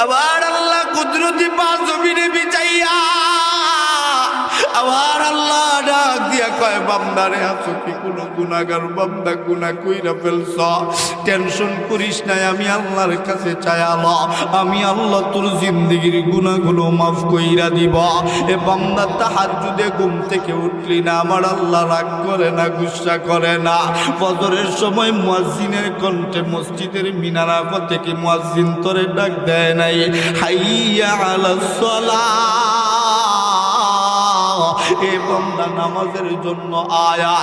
আবার আল্লাহ কুদরতি পাঁচ জমিনে বিছাইয়া আবার আল্লাহ ডাক দিয়া কয় বান্দারে আছো কি কোনো গুনাহগার বান্দা গুনাহ কইরা ফেলছ টেনশন করিস না আমি আল্লাহর কাছে চাইলা আমি আল্লাহ তোর জিন্দেগীর গুনাহগুলো মাফ কইরা দিব এ বান্দা তাহাজ্জুদে ঘুম থেকে উঠলি না আমার আল্লাহ রাগ করে না গুসা করে না ফজরের সময় মুয়াজ্জিনের কণ্ঠে মসজিদের মিনারা থেকে মুয়াজ্জিন তোরে ডাক দেয় নাই হাইয়া আলাস সালাহ এ বান্দা নামাজের জন্য আয়া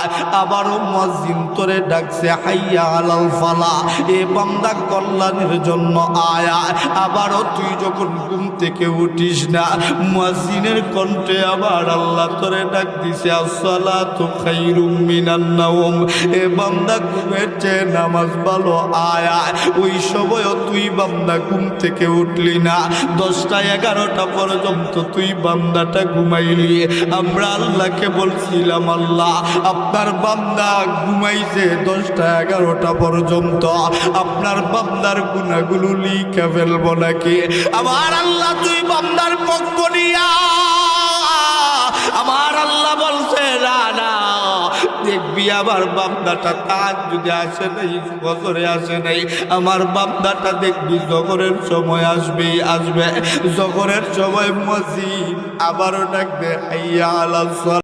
আবারও মুয়াজ্জিন তোরে ডাকছে হাইয়া আলাল ফালাহ এ বান্দা কল্যাণের জন্য আয়া আবারও তুই যখন ঘুম থেকে উঠিস না মুয়াজ্জিনের কণ্ঠে আবার আল্লাহ তোরে ডাক দিছে আসসালাতু খায়রুম মিনান নাওম এ বান্দা ঘুমের চেয়ে নামাজ ভালো আয়া ওই সময়ও তুই বান্দা ঘুম থেকে উঠলি না 10টা 11টা পর্যন্ত তুই বান্দাটা ঘুমাইলি আমরা আল্লাহকে বলছিলাম আল্লাহ আপনার বান্দা ঘুমাইছে 10টা 11টা পর্যন্ত আপনার বান্দার গুনাহগুলো লিখে ফেলবো নাকি আমার আল্লাহ তুই বান্দার পক্ষ নিয়া আমার আল্লাহ বলছে না না দেখবি আমার বান্দাটা তাহাজ্জুদে আসে নাই ফজরে আসে নাই আমার বান্দাটা দেখবি জোহরের সময় আসবে জোহরের সময় মুয়াজ্জিন আবারও ডাকবে হাইয়া আলাস সালাহ